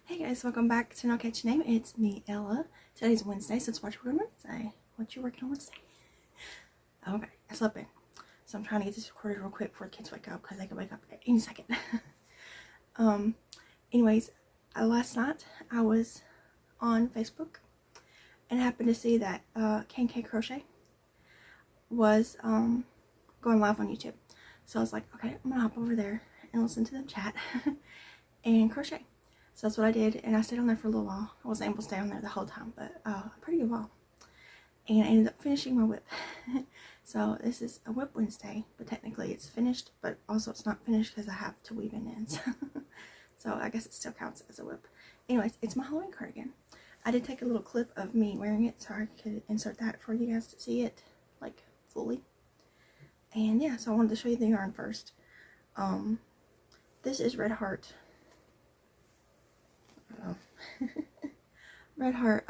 Hey guys, welcome back to Not Catch Your Name. It's me, Ella. Today's Wednesday, so it's Watch What on Wednesday. What you working on Wednesday? Okay, I slept in. So I'm trying to get this recorded real quick before the kids wake up because they can wake up at any second. Anyways, last night I was on Facebook and happened to see that Crochet was going live on YouTube. So I was like, okay, I'm gonna hop over there and listen to them chat and crochet. So that's what I did, and I stayed on there for a little while. I wasn't able to stay on there the whole time, but a pretty good while. And I ended up finishing my WIP. So this is a WIP Wednesday, but technically it's finished, but also it's not finished because I have to weave in ends. So I guess it still counts as a WIP. Anyways, it's my Halloween cardigan. I did take a little clip of me wearing it so I could insert that for you guys to see it, like, fully. And yeah, so I wanted to show you the yarn first. This is Red Heart. Red Heart,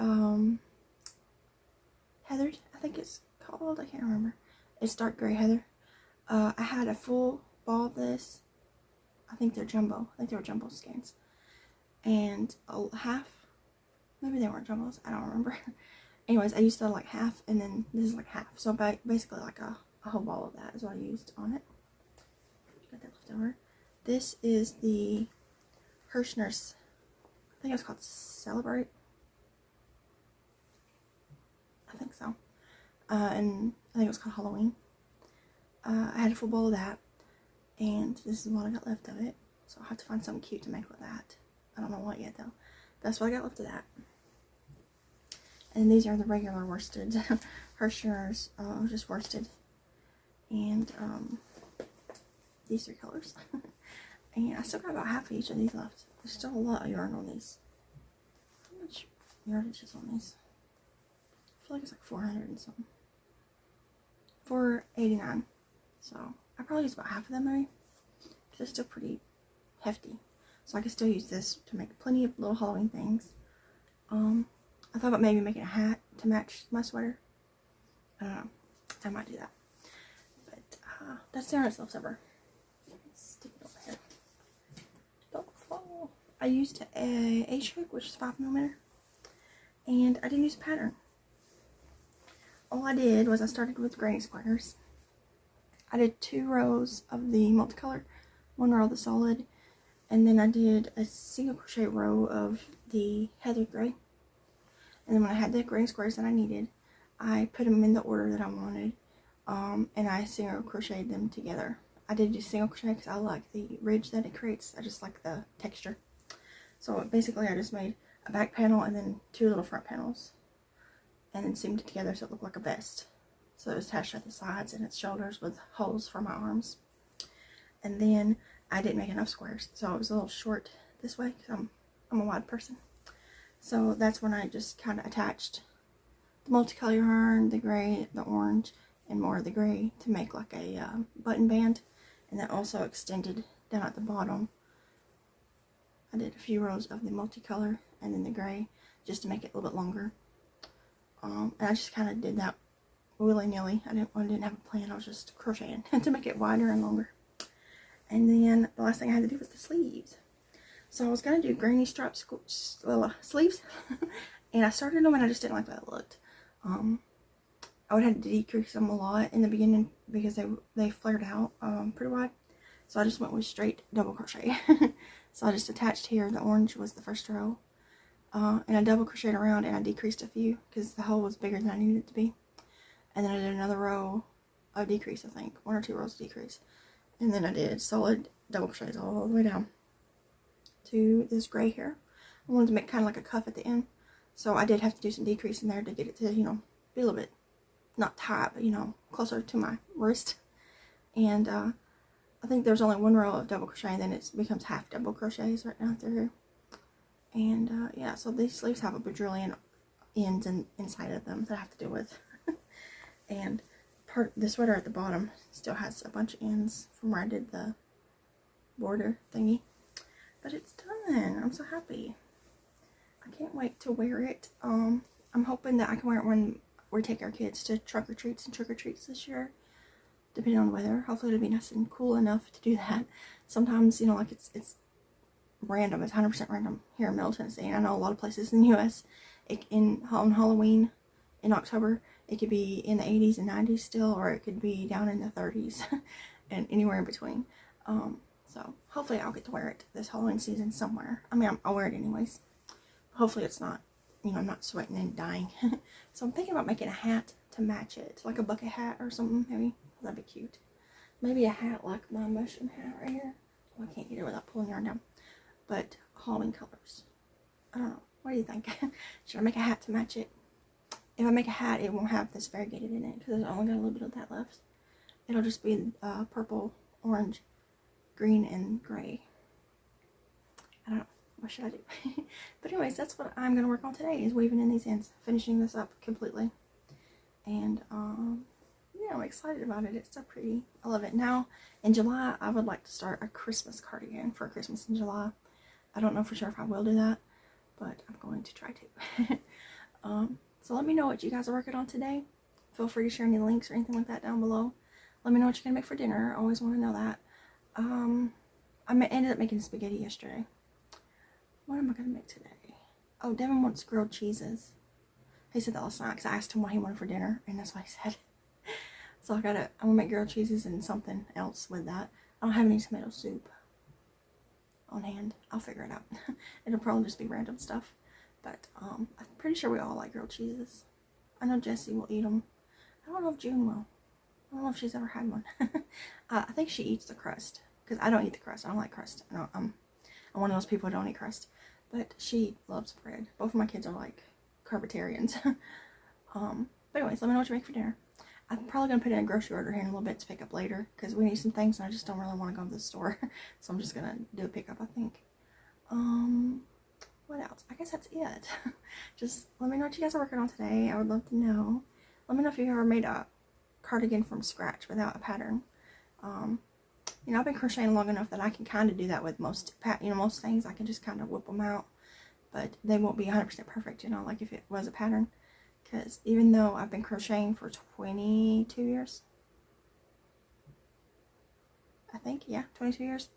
Heathered, I think it's called. I can't remember. It's dark gray heather. I had a full ball of this. I think they're jumbo. I think they were jumbo skeins. And half, maybe they weren't jumbos. I don't remember. Anyways, I used like half, and then this is like half. So basically like a whole ball of that is what I used on it. Got that left over. This is the Hirschner's. I think it's called Celebrate. I think so. And I think it was called Halloween. I had a full bowl of that. And this is what I got left of it. So I'll have to find something cute to make with that. I don't know what yet though. That's what I got left of that. And these are the regular worsted. Hirschner's, just worsted. And these three colors. And I still got about half of each of these left. There's still a lot of yarn on these. How much yardage is on these? I feel like it's like 400 and something. 489. So I probably use about half of them maybe. Because it's still pretty hefty. So I can still use this to make plenty of little Halloween things. I thought about maybe making a hat to match my sweater. I don't know. I might do that. But that's the yarn itself ever. Stick it over here. Don't fall. I used a H-hook, which is 5mm, and I didn't use a pattern. All I did was I started with granny squares. I did 2 rows of the multicolor, 1 row of the solid, and then I did a single crochet row of the heather gray. And then when I had the granny squares that I needed, I put them in the order that I wanted, and I single crocheted them together. I did do single crochet because I like the ridge that it creates. I just like the texture. So basically I just made a back panel and then 2 little front panels. And then seamed it together so it looked like a vest. So it was attached at the sides and its shoulders with holes for my arms. And then I didn't make enough squares. So it was a little short this way because I'm a wide person. So that's when I just kind of attached the multicolor yarn, the gray, the orange, and more of the gray to make like a button band. And then also extended down at the bottom. I did a few rows of the multicolor and then the gray just to make it a little bit longer. And I just kind of did that willy-nilly. I didn't have a plan. I was just crocheting to make it wider and longer. And then the last thing I had to do was the sleeves. So I was going to do granny strap sleeves. And I started them and I just didn't like the way it looked. I would have to decrease them a lot in the beginning because they flared out pretty wide. So I just went with straight double crochet. So I just attached here. The orange was the first row. And I double crocheted around and I decreased a few because the hole was bigger than I needed it to be. And then I did another row of decrease, I think. 1 or 2 rows of decrease. And then I did solid double crochets all the way down to this gray here. I wanted to make kind of like a cuff at the end. So I did have to do some decrease in there to get it to, you know, be a little bit, not tight, but, you know, closer to my wrist. And I think there's only 1 row of double crochet, and then it becomes half double crochets right now through here. And yeah, so these sleeves have a bajillion ends inside of them that I have to deal with. And the sweater at the bottom still has a bunch of ends from where I did the border thingy. But it's done. I'm so happy. I can't wait to wear it. I'm hoping that I can wear it when we take our kids to trunk or treats and trick or treats this year. Depending on the weather. Hopefully it'll be nice and cool enough to do that. Sometimes, you know, like it's random. It's 100% random here in Middle Tennessee. And I know a lot of places in the U.S. On Halloween in October, it could be in the 80s and 90s still, or it could be down in the 30s and anywhere in between. So hopefully I'll get to wear it this Halloween season somewhere. I mean, I'll wear it anyways. Hopefully it's not, you know, I'm not sweating and dying. So I'm thinking about making a hat to match it, like a bucket hat or something, maybe. That'd be cute. Maybe a hat like my mushroom hat right here. Well, I can't get it without pulling yarn down. But Halloween colors. I don't know. What do you think? Should I make a hat to match it? If I make a hat, it won't have this variegated in it because I only got a little bit of that left. It'll just be purple, orange, green, and gray. I don't know. What should I do? But anyways, that's what I'm going to work on today, is weaving in these ends, finishing this up completely. And yeah, I'm excited about it. It's so pretty. I love it. Now, in July, I would like to start a Christmas cardigan for Christmas in July. I don't know for sure if I will do that, but I'm going to try to. So let me know what you guys are working on today. Feel free to share any links or anything like that down below. Let me know what you're going to make for dinner. I always want to know that. I ended up making spaghetti yesterday. What am I going to make today? Oh, Devin wants grilled cheeses. He said that last night because I asked him what he wanted for dinner, and that's what he said. So I'm going to make grilled cheeses and something else with that. I don't have any tomato soup on hand. I'll figure it out. It'll probably just be random stuff. But I'm pretty sure we all like grilled cheeses. I know Jessie will eat them. I don't know if June will. I don't know if she's ever had one. I think she eats the crust. Because I don't eat the crust. I don't like crust. I'm one of those people who don't eat crust. But she loves bread. Both of my kids are like carbitarians. But anyways, let me know what you make for dinner. I'm probably going to put in a grocery order here in a little bit to pick up later. Because we need some things and I just don't really want to go to the store. So I'm just going to do a pickup, I think. What else? I guess that's it. Just let me know what you guys are working on today. I would love to know. Let me know if you've ever made a cardigan from scratch without a pattern. You know, I've been crocheting long enough that I can kind of do that with most things. I can just kind of whip them out, but they won't be 100% perfect, you know, like if it was a pattern. Because even though I've been crocheting for 22 years, I think, yeah, 22 years,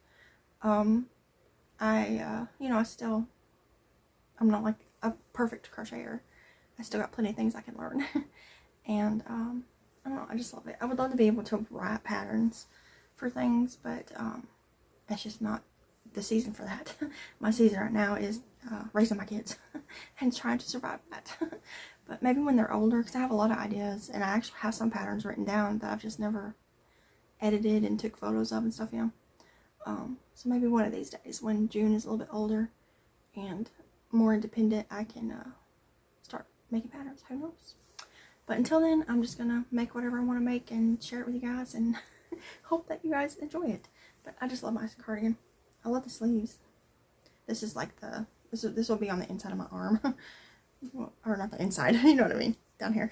you know, I'm not like a perfect crocheter. I still got plenty of things I can learn. And, I don't know, I just love it. I would love to be able to write patterns for things, but it's just not the season for that. My season right now is raising my kids and trying to survive that. But maybe when they're older, because I have a lot of ideas, and I actually have some patterns written down that I've just never edited and took photos of and stuff, you know. So maybe one of these days, when June is a little bit older and more independent, I can start making patterns. Who knows? But until then, I'm just gonna make whatever I want to make and share it with you guys, and hope that you guys enjoy it. But I just love my cardigan. I love the sleeves. This is like this will be on the inside of my arm, or not the inside. You know what I mean? Down here.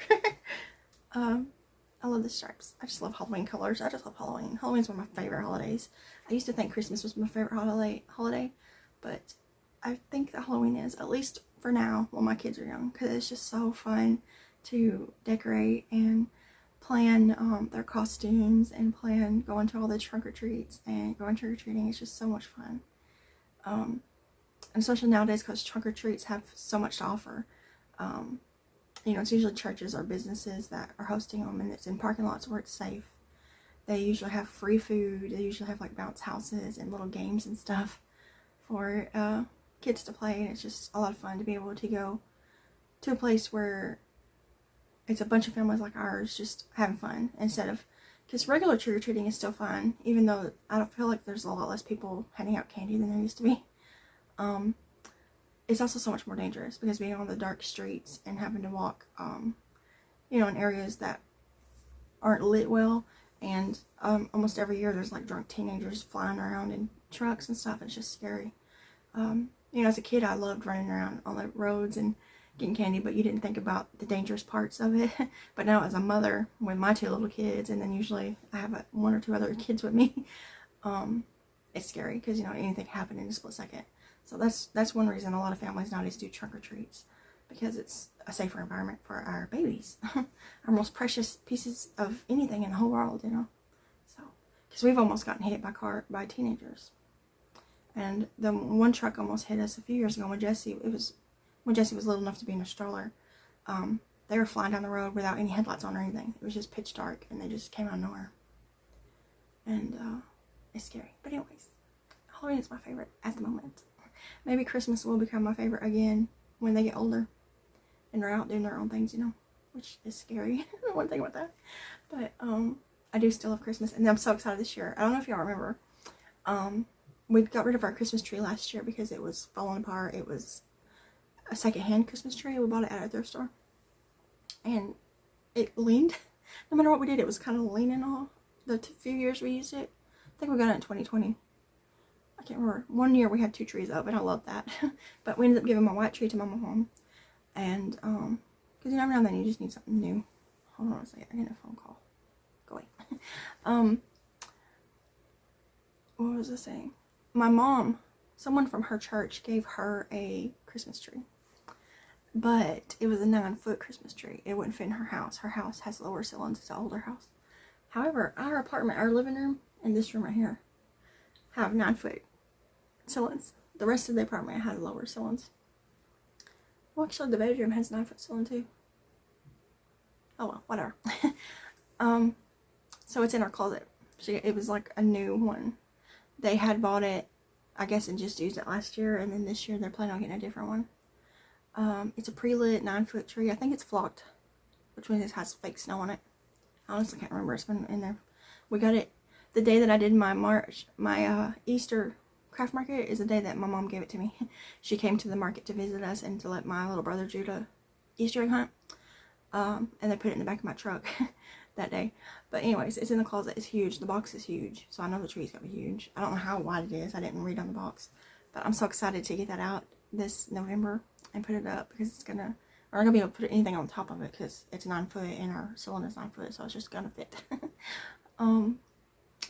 I love the stripes. I just love Halloween colors. I just love Halloween. Halloween's one of my favorite holidays. I used to think Christmas was my favorite holiday, but I think that Halloween is, at least for now, while my kids are young, because it's just so fun to decorate and plan their costumes and plan going to all the trunk-or-treats and going trick-or-treating. It's just so much fun. And especially nowadays, because trunk-or-treats have so much to offer. You know, it's usually churches or businesses that are hosting them, and it's in parking lots where it's safe. They usually have free food. They usually have like bounce houses and little games and stuff for kids to play, and it's just a lot of fun to be able to go to a place where it's a bunch of families like ours just having fun, instead of, because regular trick-or-treating is still fun, even though I don't feel like there's a lot less people handing out candy than there used to be. It's also so much more dangerous, because being on the dark streets and having to walk, you know, in areas that aren't lit well, and almost every year there's like drunk teenagers flying around in trucks and stuff. It's just scary. You know, as a kid, I loved running around on the roads and getting candy, but you didn't think about the dangerous parts of it. But now as a mother with my 2 little kids, and then usually I have 1 or 2 other kids with me, it's scary, because, you know, anything can happen in a split second. So that's one reason a lot of families nowadays do trunk-or-treats, because it's a safer environment for our babies. Our most precious pieces of anything in the whole world, you know. So, because we've almost gotten hit by teenagers. And the one truck almost hit us a few years ago when Jesse was little enough to be in a stroller. They were flying down the road without any headlights on or anything. It was just pitch dark, and they just came out of nowhere. And it's scary. But anyways, Halloween is my favorite at the moment. Maybe Christmas will become my favorite again when they get older and they're out doing their own things, you know, which is scary. One thing about that. But I do still love Christmas, and I'm so excited this year. I don't know if y'all remember. We got rid of our Christmas tree last year because it was falling apart. It was a secondhand Christmas tree. We bought it at a thrift store, and it leaned. No matter what we did, it was kind of leaning all the few years we used it. I think we got it in 2020. I can't remember. One year we had 2 trees up, and I love that. But we ended up giving my white tree to my mom, and because every now and then you just need something new. Hold on a second, I'm getting a phone call. Go away. What was I saying? My mom, someone from her church gave her a Christmas tree, but it was a 9-foot Christmas tree. It wouldn't fit in her house. Her house has lower ceilings. It's an older house. However, our apartment, our living room, and this room right here have 9-foot ceilings. The rest of the apartment had lower ceilings. Well, actually, the bedroom has 9-foot ceiling too. Oh well, whatever. So it's in our closet. It was like a new one. They had bought it, I guess, and just used it last year, and then this year they're planning on getting a different one. It's a pre-lit 9-foot tree. I think it's flocked, which means it has fake snow on it. I honestly can't remember. It's been in there. We got it the day that I did my Easter craft market is the day that my mom gave it to me. She came to the market to visit us and to let my little brother Judah Easter egg hunt. And they put it in the back of my truck that day. But anyways, it's in the closet. It's huge. The box is huge, so I know the tree's gonna be huge. I don't know how wide it is. I didn't read on the box, but I'm so excited to get that out this November and put it up, because it's gonna, we're not gonna be able to put anything on top of it because it's 9 foot and our ceiling is 9 foot, so it's just gonna fit.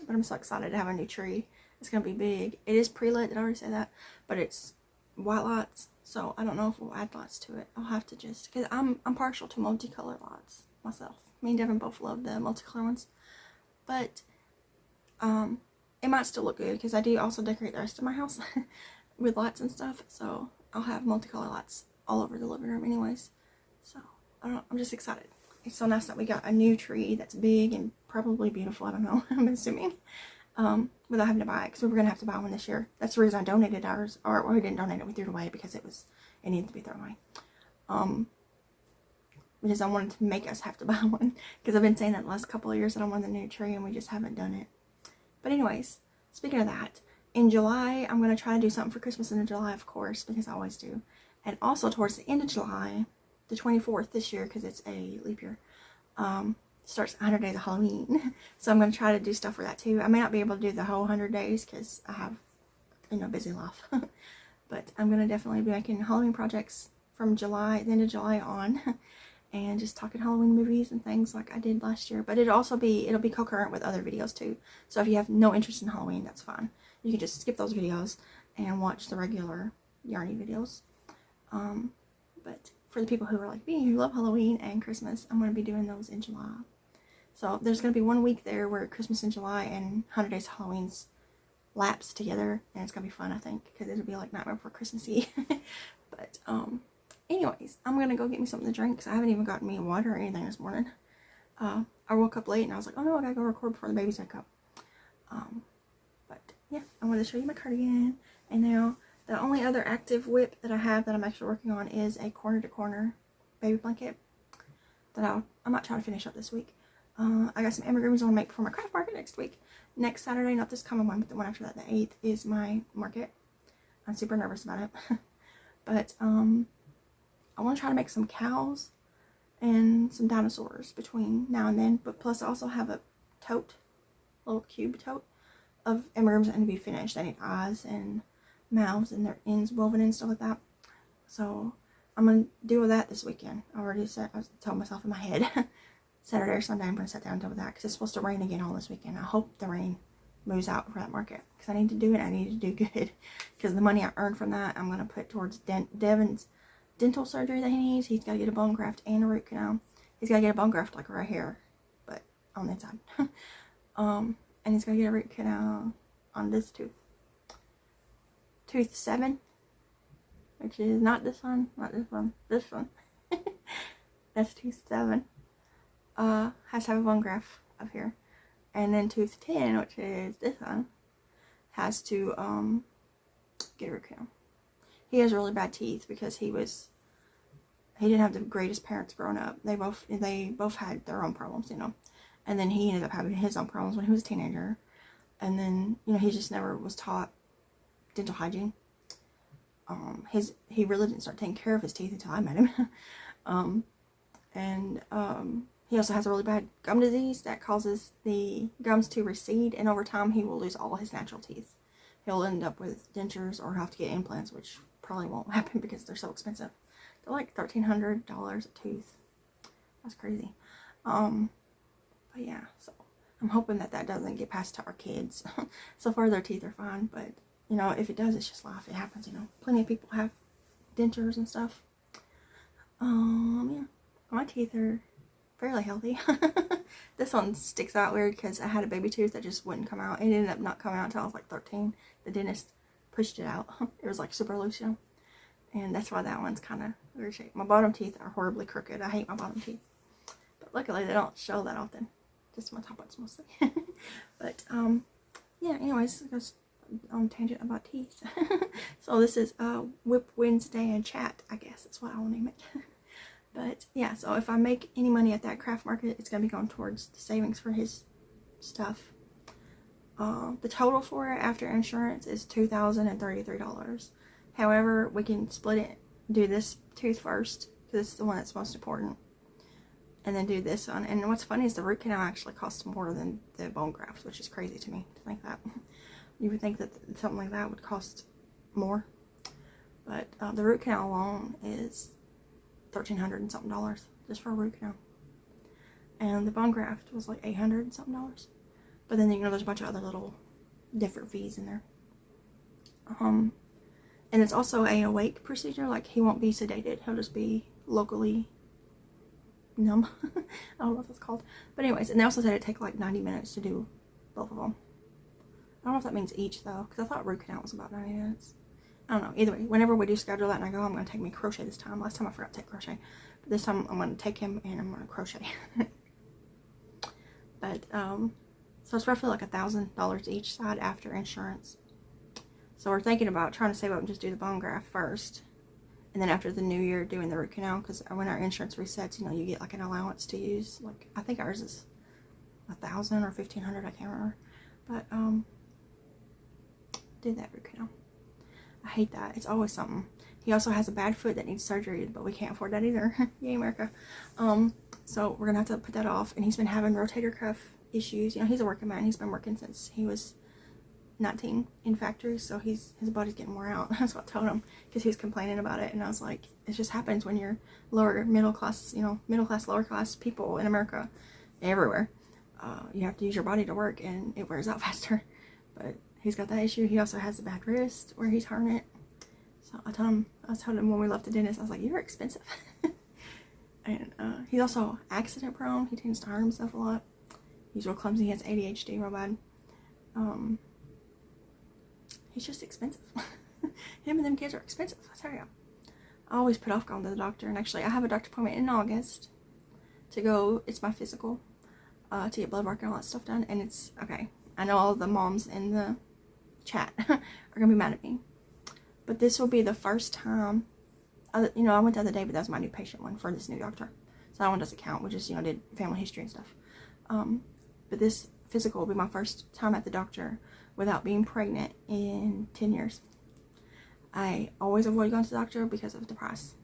But I'm so excited to have a new tree. It's gonna be big. It is pre-lit. Did I already say that? But it's white lights, so I don't know if we'll add lights to it. I'll have to just, because I'm partial to multicolored lights myself. Me and Devin both love the multicolored ones, but it might still look good because I do also decorate the rest of my house with lights and stuff, so I'll have multicolored lights all over the living room anyways. So I don't know, I'm just excited. It's so nice that we got a new tree that's big and probably beautiful. I don't know, I'm assuming, without having to buy it, because we were gonna have to buy one this year. That's the reason I donated ours, or well, we didn't donate it, we threw it away because it needed to be thrown away. Because I wanted to make us have to buy one, because I've been saying that the last couple of years that I want a new tree and we just haven't done it. But anyways, speaking of that, in July I'm going to try to do something for Christmas in July, of course, because I always do. And also towards the end of July, the 24th this year, because it's a leap year, starts 100 days of Halloween. So I'm going to try to do stuff for that too. I may not be able to do the whole 100 days because I have, busy life. But I'm going to definitely be making Halloween projects from July, the end of July on. And just talking Halloween movies and things like I did last year. But it'll be concurrent with other videos too. So if you have no interest in Halloween, that's fine. You can just skip those videos and watch the regular Yarny videos. But for the people who are like me, who love Halloween and Christmas, I'm going to be doing those in July. So there's going to be 1 week there where Christmas in July and 100 Days of Halloween's lapse together. And it's going to be fun, I think, because it'll be like Nightmare Before Christmas Eve. But, anyways, I'm going to go get me something to drink because I haven't even gotten me water or anything this morning. I woke up late and I was like, oh no, I gotta go record before the babies wake up. But yeah, I wanted to show you my cardigan. And now, the only other active WIP that I have that I'm actually working on is a corner to corner baby blanket that I might try to finish up this week. I got some amigurumis I want to make for my craft market next week. Next Saturday, not this coming one, but the one after that, the 8th, is my market. I'm super nervous about it. But, I want to try to make some cows and some dinosaurs between now and then. But plus I also have a tote, little cube tote of amigurumis that need to be finished. I need eyes and mouths and their ends woven and stuff like that. So I'm going to do that this weekend. I told myself in my head Saturday or Sunday I'm going to sit down and do that, because it's supposed to rain again all this weekend. I hope the rain moves out for that market, because I need to do it. I need to do good, because the money I earned from that I'm going to put towards Devin's dental surgery that he needs. He's got to get a bone graft and a root canal. He's got to get a bone graft like right here, but on the inside. And he's got to get a root canal on this tooth. tooth 7, which is not this one, not this one, this one. That's tooth 7. Has to have a bone graft up here. And then tooth 10, which is this one, has to get a root canal. He has really bad teeth because he didn't have the greatest parents growing up. They both had their own problems, you know. And then he ended up having his own problems when he was a teenager. And then, you know, he just never was taught dental hygiene. He really didn't start taking care of his teeth until I met him. He also has a really bad gum disease that causes the gums to recede, and over time he will lose all his natural teeth. He'll end up with dentures or have to get implants, which probably won't happen because they're so expensive. They're like $1,300 a tooth. That's crazy. But yeah, so I'm hoping that doesn't get passed to our kids. So far their teeth are fine, but you know, if it does, it's just life. It happens, you know. Plenty of people have dentures and stuff. Yeah. My teeth are fairly healthy. This one sticks out weird because I had a baby tooth that just wouldn't come out. It ended up not coming out until I was like 13. The dentist pushed it out. It was like super loose, you know. And that's why that one's kind of weird shape. My bottom teeth are horribly crooked. I hate my bottom teeth. But luckily they don't show that often. Just my top ones mostly. But, yeah, anyways, I guess on tangent about teeth. So this is WIP Wednesday and chat, I guess. That's what I'll name it. But yeah, so if I make any money at that craft market, it's going to be going towards the savings for his stuff. The total for it after insurance is $2,033. However, we can split it, do this tooth first, because it's the one that's most important, and then do this one. And what's funny is the root canal actually costs more than the bone graft, which is crazy to me to think that. You would think that something like that would cost more. But the root canal alone is $1,300 and something just for a root canal, and the bone graft was like $800 and something. But then, you know, there's a bunch of other little different fees in there. And it's also a awake procedure. Like, he won't be sedated, he'll just be locally numb. I don't know what that's called, but anyways. And they also said it'd take like 90 minutes to do both of them. I don't know if that means each though, because I thought root canal was about 90 minutes. I don't know. Either way, whenever we do schedule that and I go, I'm going to take me crochet this time. Last time I forgot to take crochet. But this time I'm going to take him and I'm going to crochet. But, so it's roughly like $1,000 each side after insurance. So we're thinking about trying to save up and just do the bone graft first. And then after the new year, doing the root canal. Because when our insurance resets, you know, you get like an allowance to use. Like, I think ours is $1,000 or $1,500. I can't remember. But, do that root canal. I hate that. It's always something. He also has a bad foot that needs surgery, but we can't afford that either. Yay, America. So we're gonna have to put that off. And he's been having rotator cuff issues. You know, he's a working man. He's been working since he was 19 in factories, so his body's getting wore out. That's what I told him, because he was complaining about it, and I was like, it just happens when you're lower middle class, you know, middle class, lower class people in America, everywhere. You have to use your body to work, and it wears out faster. But he's got that issue. He also has a bad wrist where he's hurting it. So I told him when we left the dentist, I was like, you're expensive. And he's also accident prone. He tends to hurt himself a lot. He's real clumsy. He has ADHD real bad. He's just expensive. Him and them kids are expensive, I tell you. I always put off going to the doctor. And actually, I have a doctor appointment in August to go. It's my physical, to get blood work and all that stuff done. And it's, okay, I know all the moms in the chat are going to be mad at me. But this will be the first time, you know, I went the other day, but that was my new patient one for this new doctor. So that one doesn't count. We just, you know, did family history and stuff. But this physical will be my first time at the doctor without being pregnant in 10 years. I always avoid going to the doctor because of the price.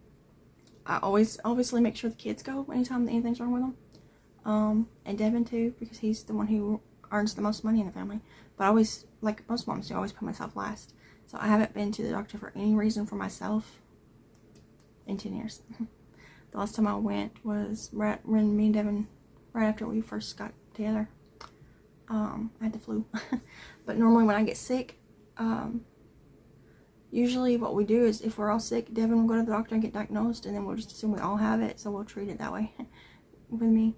I always obviously make sure the kids go anytime anything's wrong with them. And Devin too, because he's the one who earns the most money in the family. But I always, like most moms do, I always put myself last. So I haven't been to the doctor for any reason for myself in 10 years. The last time I went was right when me and Devin, right after we first got together. I had the flu. But normally when I get sick, usually what we do is if we're all sick, Devin will go to the doctor and get diagnosed, and then we'll just assume we all have it, so we'll treat it that way with me.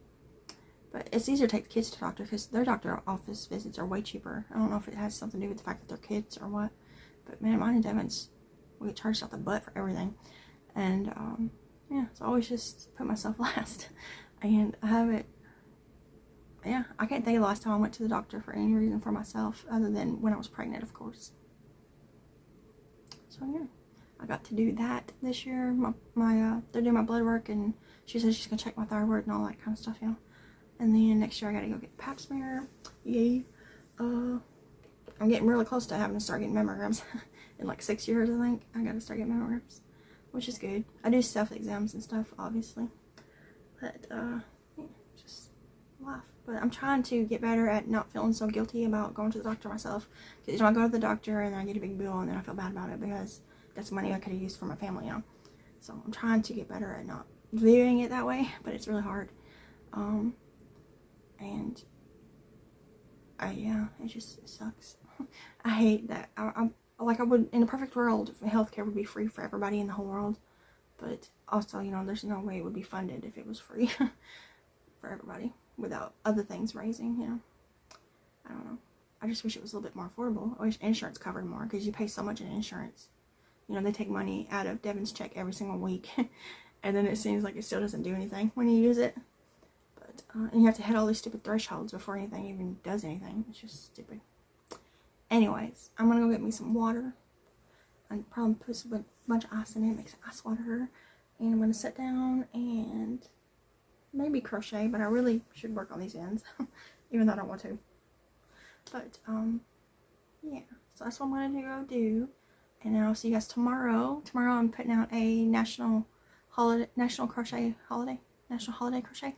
But it's easier to take the kids to the doctor because their doctor office visits are way cheaper. I don't know if it has something to do with the fact that they're kids or what, But man, mine and Devin's, we get charged out the butt for everything. And yeah, so I always just put myself last. And I haven't, yeah, I can't think of the last time I went to the doctor for any reason for myself, other than when I was pregnant, of course. So yeah, I got to do that this year. They're doing my blood work, and she said she's gonna check my thyroid and all that kind of stuff, you know. And then next year I gotta go get pap smear. Yay. I'm getting really close to having to start getting mammograms. In like 6 years, I think I gotta start getting mammograms, which is good. I do self exams and stuff, obviously, but yeah, just life. But I'm trying to get better at not feeling so guilty about going to the doctor myself, because you know, I go to the doctor and then I get a big bill and then I feel bad about it because that's money I could have used for my family, you know. So I'm trying to get better at not viewing it that way, but it's really hard. And yeah, it sucks. I hate that. I would, in a perfect world, healthcare would be free for everybody in the whole world. But also, you know, there's no way it would be funded if it was free for everybody without other things raising, you know. I don't know. I just wish it was a little bit more affordable. I wish insurance covered more, because you pay so much in insurance. You know, they take money out of Devin's check every single week. And then it seems like it still doesn't do anything when you use it. But, and you have to hit all these stupid thresholds before anything even does anything. It's just stupid. Anyways, I'm gonna go get me some water. And probably put a bunch of ice in it, make some ice water. And I'm gonna sit down and maybe crochet, but I really should work on these ends. Even though I don't want to. But, yeah. So that's what I'm gonna go do. And then I'll see you guys tomorrow. Tomorrow I'm putting out a national crochet crochet,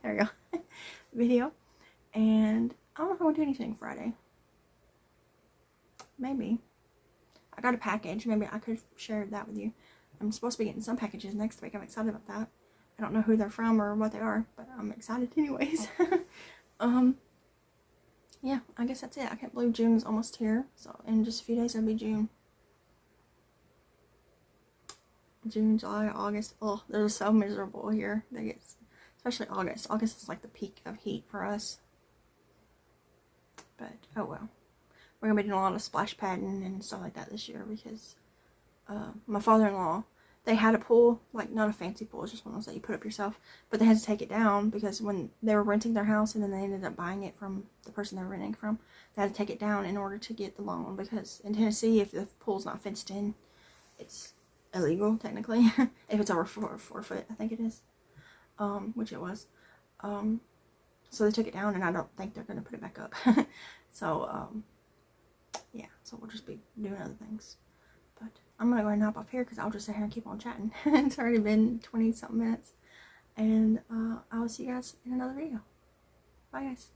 there you go, video. And I don't know if I'm gonna do anything Friday. Maybe. I got a package. Maybe I could share that with you. I'm supposed to be getting some packages next week. I'm excited about that. I don't know who they're from or what they are, but I'm excited anyways. Yeah, I guess that's it. I can't believe June's almost here. So in just a few days it'll be June. June, July, August. Oh, they're so miserable here. Especially August. August is like the peak of heat for us. But oh well. We're gonna be doing a lot of splash padding and stuff like that this year, because my father-in-law, they had a pool, like not a fancy pool, it's just one of those that you put up yourself, but they had to take it down because when they were renting their house and then they ended up buying it from the person they were renting from, they had to take it down in order to get the loan, because in Tennessee, if the pool's not fenced in, it's illegal technically. If it's over 4 foot, I think it is, which it was. So they took it down, and I don't think they're gonna put it back up. So yeah, so we'll just be doing other things. But I'm gonna go ahead and hop off here, because I'll just sit here and keep on chatting. It's already been 20 something minutes. And I will see you guys in another video. Bye guys.